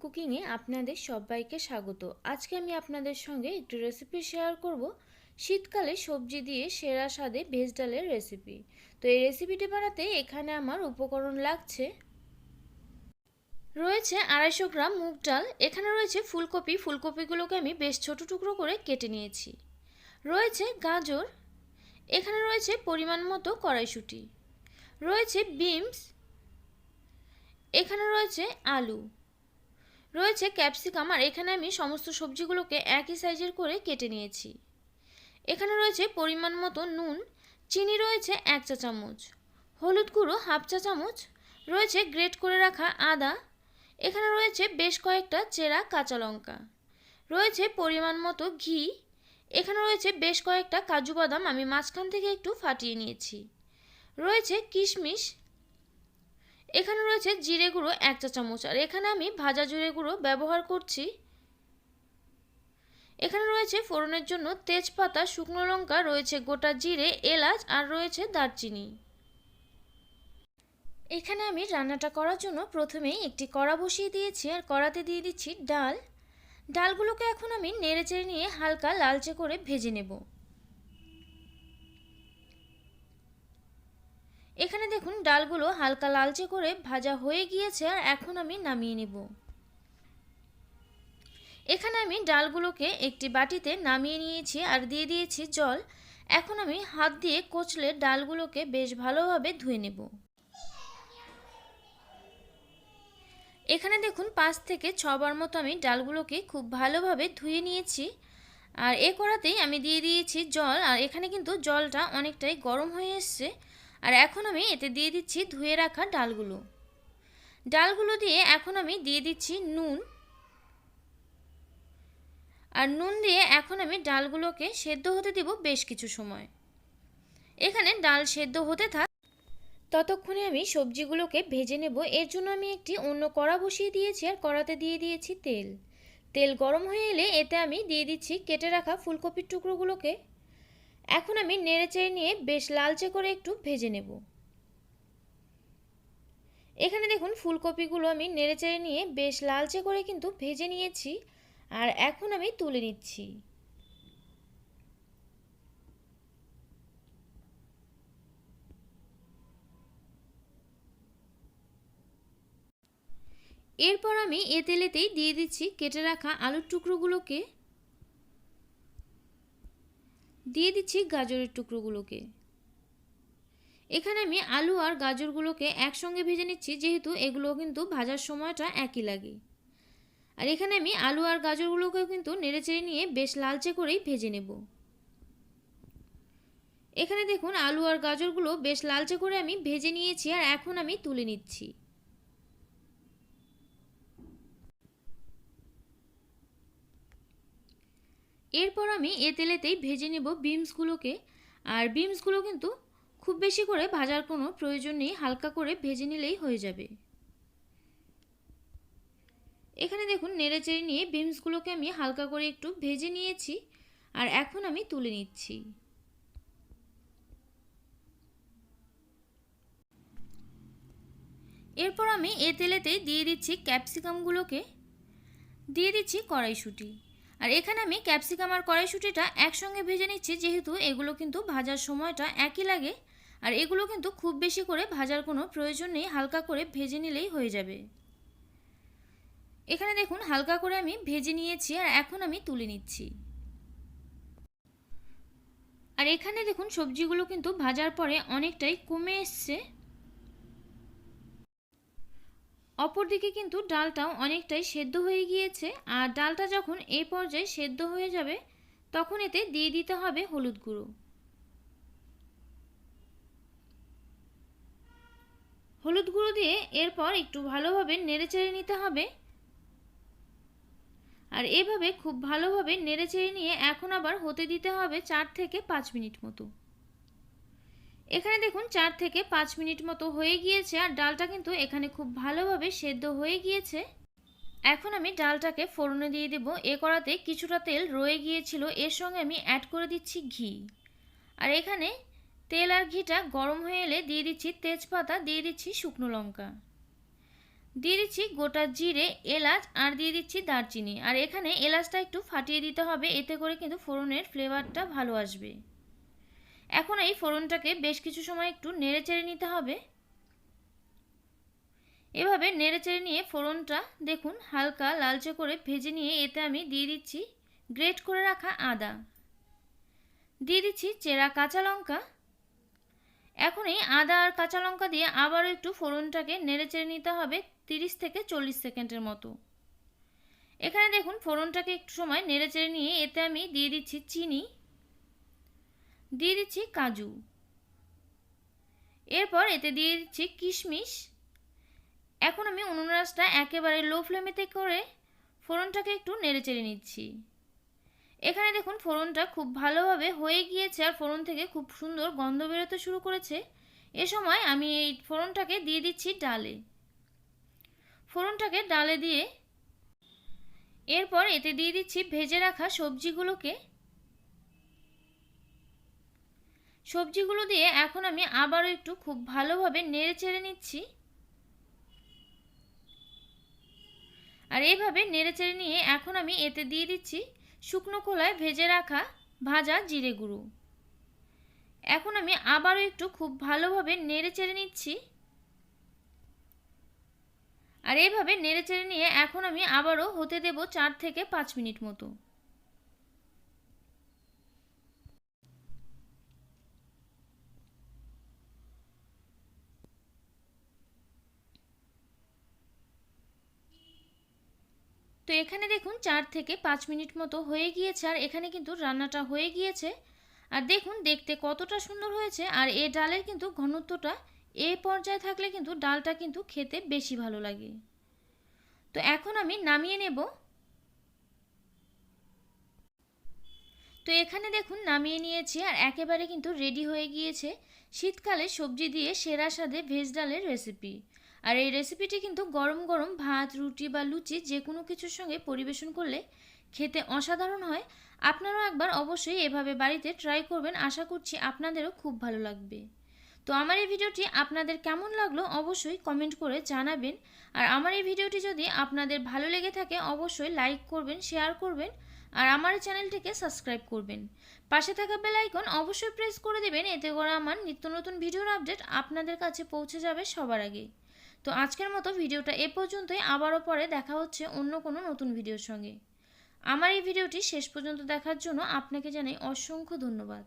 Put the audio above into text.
কুকিংয়ে আপনাদের সবাইকে স্বাগত। আজকে আমি আপনাদের সঙ্গে একটি রেসিপি শেয়ার করব, শীতকালে সবজি দিয়ে সেরা স্বাদে ভেজ ডালের রেসিপি। তো এই রেসিপিটি বানাতে এখানে আমার উপকরণ লাগছে, রয়েছে 250 গ্রাম মুগ ডাল, এখানে রয়েছে ফুলকপি, ফুলকপিগুলোকে আমি বেশ ছোট টুকরো করে কেটে নিয়েছি, রয়েছে গাজর, এখানে রয়েছে পরিমাণ মতো কড়াইশুঁটি, রয়েছে বিনস, এখানে রয়েছে আলু, রয়েছে ক্যাপসিকাম, আর এখানে আমি সমস্ত সবজিগুলোকে একই সাইজের করে কেটে নিয়েছি। এখানে রয়েছে পরিমাণ মতো নুন, চিনি রয়েছে 1 চা চামচ, হলুদ গুঁড়ো 1/2 চা চামচ, রয়েছে গ্রেট করে রাখা আদা, এখানে রয়েছে বেশ কয়েকটা চেরা কাঁচা লঙ্কা, রয়েছে পরিমাণ মতো ঘি, এখানে রয়েছে বেশ কয়েকটা কাজু বাদাম আমি মাঝখান থেকে একটু ফাটিয়ে নিয়েছি, রয়েছে কিশমিশ, এখানে রয়েছে জিরে গুঁড়ো 1 চা চামচ, আর এখানে আমি ভাজা জিরে গুঁড়ো ব্যবহার করছি। এখানে রয়েছে ফোড়নের জন্য তেজপাতা, শুকনো লঙ্কা, রয়েছে গোটা জিরে, এলাচ, আর রয়েছে দারচিনি। এখানে আমি রান্নাটা করার জন্য প্রথমেই একটি কড়া বসিয়ে দিয়েছি, আর কড়াতে দিয়ে দিচ্ছি ডাল। ডালগুলোকে এখন আমি নেড়েচেড়ে নিয়ে হালকা লালচে করে ভেজে নেব। এখানে দেখুন ডালগুলো হালকা লালচে করে ভাজা হয়ে গিয়েছে, আর এখন আমি নামিয়ে নেব। এখানে আমি ডালগুলোকে একটি বাটিতে নামিয়ে নিয়েছি আর দিয়ে দিয়েছি জল। এখন আমি হাত দিয়ে কচলে ডালগুলোকে বেশ ভালোভাবে ধুয়ে নেব। এখানে দেখুন 5 থেকে 6 বার মতো আমি ডালগুলোকে খুব ভালোভাবে ধুয়ে নিয়েছি, আর এ কড়াতেই আমি দিয়ে দিয়েছি জল, আর এখানে কিন্তু জলটা অনেকটাই গরম হয়ে এসছে। আর এখন আমি এতে দিয়ে দিচ্ছি ধুয়ে রাখা ডালগুলো দিয়ে এখন আমি দিয়ে দিচ্ছি নুন, আর নুন দিয়ে এখন আমি ডালগুলোকে সেদ্ধ হতে দেব বেশ কিছু সময়। এখানে ডাল সেদ্ধ হতে থাক, ততক্ষণে আমি সবজিগুলোকে ভেজে নেব। এর জন্য আমি একটি অন্য কড়া বসিয়ে দিয়েছি, আর কড়াতে দিয়ে দিয়েছি তেল গরম হয়ে এলে এতে আমি দিয়ে দিচ্ছি কেটে রাখা ফুলকপির টুকরোগুলোকে। এখন আমি নেড়েচেড়ে নিয়ে বেশ লালচে করে একটু ভেজে নেব। এখানে দেখুন ফুলকপিগুলো আমি নেড়েচেড়ে নিয়ে বেশ লালচে করে কিন্তু ভেজে নিয়েছি, আর এখন আমি তুলে নিচ্ছি। এরপর আমি এ তেলেতেই দিয়ে দিচ্ছি কেটে রাখা আলুর টুকরোগুলোকে, দিয়ে দিচ্ছি গাজরের টুকরোগুলোকে। এখানে আমি আলু আর গাজরগুলোকে একসঙ্গে ভেজে নিচ্ছি, যেহেতু এগুলো কিন্তু ভাজার সময়টা একই লাগে। আর এখানে আমি আলু আর গাজরগুলোকেও কিন্তু নেড়েচেড়ে নিয়ে বেশ লালচে করেই ভেজে নেব। এখানে দেখুন আলু আর গাজরগুলো বেশ লালচে করে আমি ভেজে নিয়েছি, আর এখন আমি তুলে নিচ্ছি। এরপর আমি এ তেলেতেই ভেজে নেব বিনসগুলোকে, আর বিনসগুলো কিন্তু খুব বেশি করে ভাজার কোনো প্রয়োজন নেই, হালকা করে ভেজে নিলেই হয়ে যাবে। এখানে দেখুন নেড়েচেড়ে নিয়ে বিনসগুলোকে আমি হালকা করে একটু ভেজে নিয়েছি, আর এখন আমি তুলে নিচ্ছি। এরপর আমি এ তেলেতেই দিয়ে দিচ্ছি ক্যাপসিকামগুলোকে, দিয়ে দিচ্ছি কড়াইশুঁটি, আর এখানে আমি ক্যাপসিকাম আর কড়াইশুঁটিটা একসঙ্গে ভেজে নিচ্ছি, যেহেতু এগুলো কিন্তু ভাজার সময়টা একই লাগে। আর এগুলো কিন্তু খুব বেশি করে ভাজার কোনো প্রয়োজন নেই, হালকা করে ভেজে নিলেই হয়ে যাবে। এখানে দেখুন হালকা করে আমি ভেজে নিয়েছি, আর এখন আমি তুলে নিচ্ছি। আর এখানে দেখুন সবজিগুলো কিন্তু ভাজার পরে অনেকটাই কমে এসছে। অপরদিকে কিন্তু ডালটাও অনেকটাই সেদ্ধ হয়ে গিয়েছে, আর ডালটা যখন এই পর্যায়ে সেদ্ধ হয়ে যাবে তখন এতে দিয়ে দিতে হবে হলুদ গুঁড়ো। হলুদ গুঁড়ো দিয়ে এরপর একটু ভালোভাবে নেড়েচেড়ে নিতে হবে, আর এভাবে খুব ভালোভাবে নেড়েচেড়ে নিয়ে এখন আবার হতে দিতে হবে 4 থেকে 5 মিনিট মতো। এখানে দেখুন 4 থেকে 5 মিনিট মতো হয়ে গিয়েছে, আর ডালটা কিন্তু এখানে খুব ভালোভাবে সেদ্ধ হয়ে গিয়েছে। এখন আমি ডালটাকে ফোড়নে দিয়ে দেব। এ কড়াতে কিছুটা তেল রয়ে গিয়েছিল, এর সঙ্গে আমি অ্যাড করে দিচ্ছি ঘি। আর এখানে তেল আর ঘিটা গরম হয়ে এলে দিয়ে দিচ্ছি তেজপাতা, দিয়ে দিচ্ছি শুকনো লঙ্কা, দিয়ে দিচ্ছি গোটা জিরে, এলাচ আর দিয়ে দিচ্ছি দারচিনি। আর এখানে এলাচটা একটু ফাটিয়ে দিতে হবে, এতে করে কিন্তু ফোড়নের ফ্লেভারটা ভালো আসবে। এখন এই ফোড়নটাকে বেশ কিছু সময় একটু নেড়েচেড়ে নিতে হবে। এভাবে নেড়েচেড়ে নিয়ে ফোড়নটা দেখুন হালকা লালচে করে ভেজে নিয়ে এতে আমি দিয়ে দিচ্ছি গ্রেট করে রাখা আদা, দিয়ে দিচ্ছি চেরা কাঁচা লঙ্কা। এখন এই আদা আর কাঁচা লঙ্কা দিয়ে আবারও একটু ফোড়নটাকে নেড়েচেড়ে নিতে হবে 30 থেকে 40 সেকেন্ডের মতো। এখানে দেখুন ফোড়নটাকে একটু সময় নেড়েচেড়ে নিয়ে এতে আমি দিয়ে দিচ্ছি চিনি, দিয়ে দিচ্ছি কাজু, এরপর এতে দিয়ে দিচ্ছি কিশমিশ। এখন আমি উনুন আঁচটা একেবারে লো ফ্লেমেতে করে ফোড়নটাকে একটু নেড়েচেড়ে নিচ্ছি। এখানে দেখুন ফোড়নটা খুব ভালোভাবে হয়ে গিয়েছে আর ফোড়ন থেকে খুব সুন্দর গন্ধ বেরোতে শুরু করেছে। এ সময় আমি এই ফোড়নটাকে দিয়ে দিচ্ছি ডালে। ফোড়নটাকে ডালে দিয়ে এরপর এতে দিয়ে দিচ্ছি ভেজে রাখা সবজিগুলো দিয়ে এখন আমি আবারও একটু খুব ভালোভাবে নেড়েচেড়ে নিচ্ছি। আর এইভাবে নেড়েচেড়ে নিয়ে এখন আমি এতে দিয়ে দিচ্ছি শুকনো খোলায় ভেজে রাখা ভাজা জিরে গুঁড়ো। এখন আমি আবারও একটু খুব ভালোভাবে নেড়েচেড়ে নিচ্ছি। আর এইভাবে নেড়েচেড়ে নিয়ে এখন আমি আবারও হতে দেব 4 থেকে 5 মিনিট মতো। তো এখানে দেখুন 4 থেকে 5 মিনিট মতো হয়ে গিয়েছে আর এখানে কিন্তু রান্নাটা হয়ে গিয়েছে। আর দেখুন দেখতে কতটা সুন্দর হয়েছে। আর এই ডালের কিন্তু ঘনত্বটা এই পর্যায়ে থাকলে কিন্তু ডালটা কিন্তু খেতে বেশি ভালো লাগে। তো এখন আমি নামিয়ে নেব। তো এখানে দেখুন নামিয়ে নিয়েছি আর একেবারে কিন্তু রেডি হয়ে গিয়েছে শীতকালে সবজি দিয়ে সেরা স্বাদে ভেজ ডালের রেসিপি। আর এই রেসিপিটি কিন্তু গরম গরম ভাত, রুটি বা লুচি যে কোনো কিছুর সঙ্গে পরিবেশন করলে খেতে অসাধারণ হয়। আপনারাও একবার অবশ্যই এভাবে বাড়িতে ট্রাই করবেন, আশা করছি আপনাদেরও খুব ভালো লাগবে। তো আমার এই ভিডিওটি আপনাদের কেমন লাগলো অবশ্যই কমেন্ট করে জানাবেন। আর আমার এই ভিডিওটি যদি আপনাদের ভালো লেগে থাকে অবশ্যই লাইক করবেন, শেয়ার করবেন আর আমার চ্যানেলটিকে সাবস্ক্রাইব করবেন। পাশে থাকা বেল আইকন অবশ্যই প্রেস করে দেবেন, এতে করে আমার নিত্য নতুন ভিডিওর আপডেট আপনাদের কাছে পৌঁছে যাবে সবার আগে। তো আজকের মতো ভিডিওটা এ পর্যন্তই, আবারও পরে দেখা হচ্ছে অন্য কোনো নতুন ভিডিওর সঙ্গে। আমার এই ভিডিওটি শেষ পর্যন্ত দেখার জন্য আপনাকে জানাই অসংখ্য ধন্যবাদ।